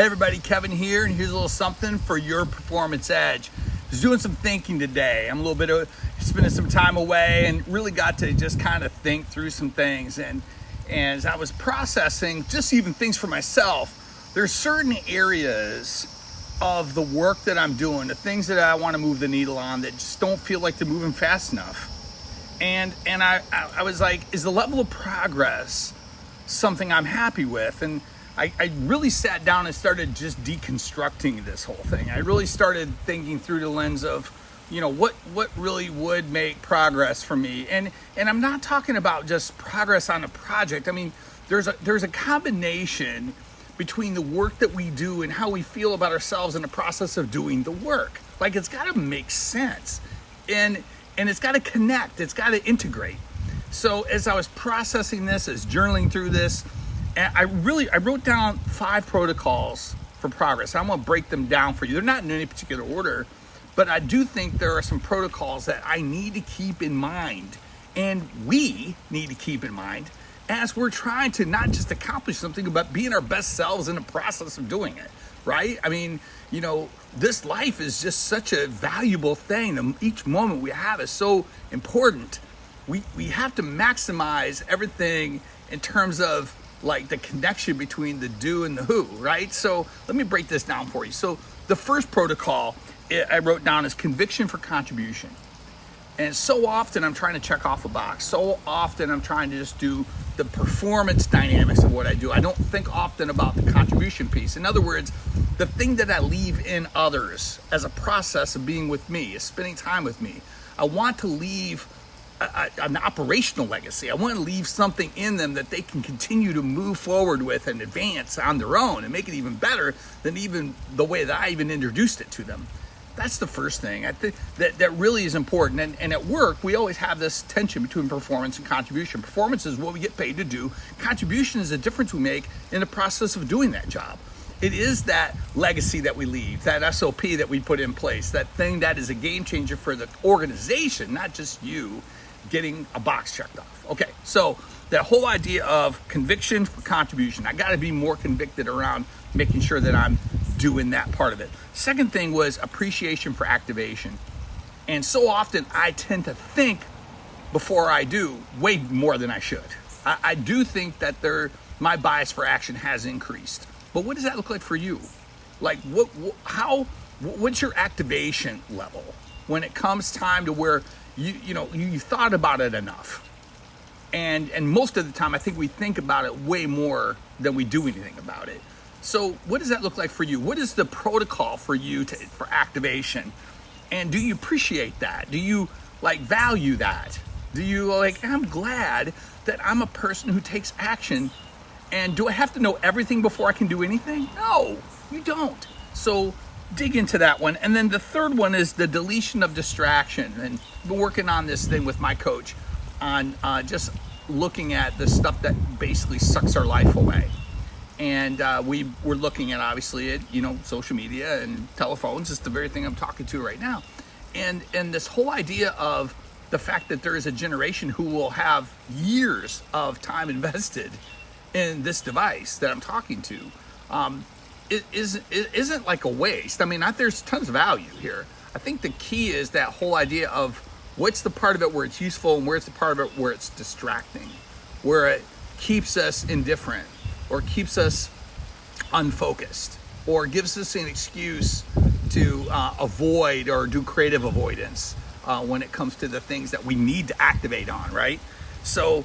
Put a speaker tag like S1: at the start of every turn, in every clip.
S1: Hey everybody, Kevin here, and here's a little something for your performance edge. I was doing some thinking today. I'm a little bit of spending some time away and really got to just kind of think through some things. And as I was processing just even things for myself, there's certain areas of the work that I'm doing, the things that I want to move the needle on that just don't feel like they're moving fast enough. And I was like, is the level of progress something I'm happy with? And I really sat down and started just deconstructing this whole thing. I really started thinking through the lens of, what really would make progress for me. And I'm not talking about just progress on a project. I mean, there's a combination between the work that we do and how we feel about ourselves in the process of doing the work. Like, it's got to make sense. And it's got to connect. It's got to integrate. So as I was processing this, as journaling through this, and I wrote down 5 protocols for progress. I'm going to break them down for you. They're not in any particular order, but I do think there are some protocols that I need to keep in mind, and we need to keep in mind as we're trying to not just accomplish something, but being our best selves in the process of doing it, right? I mean, this life is just such a valuable thing, and each moment we have is so important. We have to maximize everything in terms of like the connection between the do and the who, right? So let me break this down for you. So the first protocol I wrote down is conviction for contribution. And so often I'm trying to check off a box. So often I'm trying to just do the performance dynamics of what I do. I don't think often about the contribution piece. In other words, the thing that I leave in others as a process of being with me, is spending time with me. I want to leave an operational legacy. I want to leave something in them that they can continue to move forward with and advance on their own and make it even better than even the way that I even introduced it to them. That's the first thing. I think that really is important. And at work, we always have this tension between performance and contribution. Performance is what we get paid to do. Contribution is the difference we make in the process of doing that job. It is that legacy that we leave, that SOP that we put in place, that thing that is a game changer for the organization, not just you getting a box checked off. Okay, so that whole idea of conviction for contribution, I got to be more convicted around making sure that I'm doing that part of it. Second thing was appreciation for activation. And so often I tend to think before I do way more than I should. I do think that my bias for action has increased. But what does that look like for you? Like, what's your activation level when it comes time to where you thought about it enough? And most of the time, I think we think about it way more than we do anything about it. So what does that look like for you? What is the protocol for you for activation? And do you appreciate that? Do you value that? Do you I'm glad that I'm a person who takes action. And do I have to know everything before I can do anything? No, you don't. So dig into that one. And then the third one is the deletion of distraction. And I've been working on this thing with my coach on just looking at the stuff that basically sucks our life away. And we're looking at, obviously, social media and telephones. It's the very thing I'm talking to right now. And this whole idea of the fact that there is a generation who will have years of time invested in this device that I'm talking to, it isn't like a waste. I mean, there's tons of value here. I think the key is that whole idea of what's the part of it where it's useful and where's the part of it where it's distracting, where it keeps us indifferent or keeps us unfocused or gives us an excuse to avoid or do creative avoidance when it comes to the things that we need to activate on, right? So,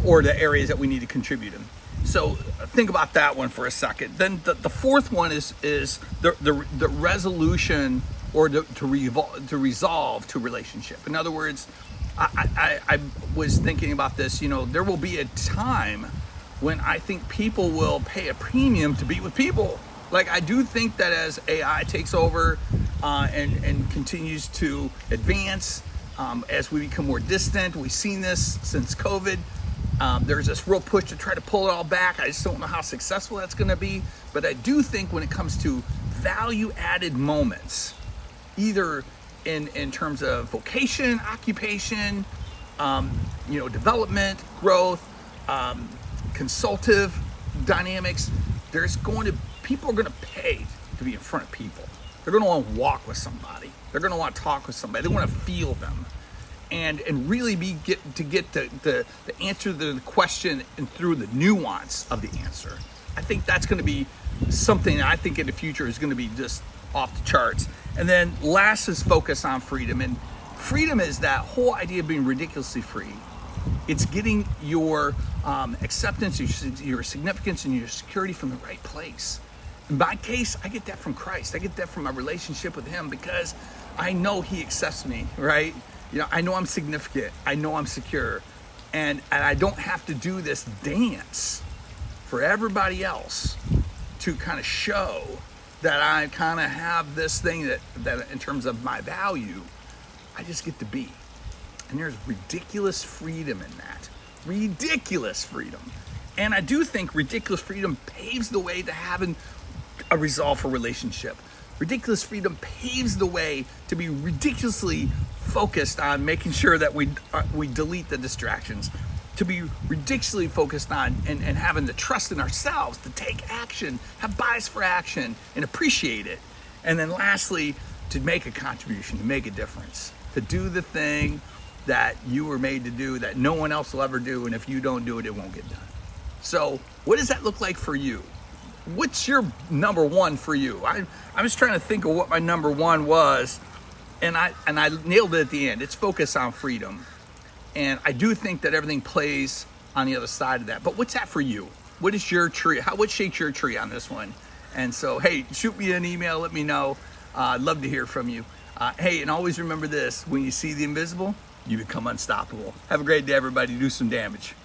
S1: or the areas that we need to contribute in. So think about that one for a second. Then the fourth one is the resolution or to resolve to relationship. In other words, I was thinking about this. There will be a time when I think people will pay a premium to be with people. Like, I do think that as AI takes over and continues to advance, as we become more distant, we've seen this since COVID. There's this real push to try to pull it all back. I just don't know how successful that's going to be. But I do think when it comes to value-added moments, either in terms of vocation, occupation, development, growth, consultative dynamics, there's going to people are going to pay to be in front of people. They're going to want to walk with somebody. They're going to want to talk with somebody. They want to feel them, and really get the answer to the question and through the nuance of the answer. I think that's going to be something that I think in the future is going to be just off the charts. And then last is focus on freedom. And freedom is that whole idea of being ridiculously free. It's getting your acceptance, your significance, and your security from the right place. In my case, I get that from Christ. I get that from my relationship with Him, because I know He accepts me, right? I know I'm significant. I know I'm secure. And I don't have to do this dance for everybody else to kind of show that I kind of have this thing that in terms of my value, I just get to be. And there's ridiculous freedom in that. Ridiculous freedom. And I do think ridiculous freedom paves the way to having a resolve for relationship. Ridiculous freedom paves the way to be ridiculously focused on making sure that we delete the distractions, to be ridiculously focused on and having the trust in ourselves to take action, have bias for action, and appreciate it. And then lastly, to make a contribution, to make a difference, to do the thing that you were made to do that no one else will ever do, and if you don't do it, it won't get done. So what does that look like for you? What's your number one for you? I was trying to think of what my number one was, and I nailed it at the end. It's focus on freedom. And I do think that everything plays on the other side of that. But what's that for you? What is your tree? What shakes your tree on this one? And so, hey, shoot me an email. Let me know. I'd love to hear from you. Hey, and always remember this. When you see the invisible, you become unstoppable. Have a great day, everybody. Do some damage.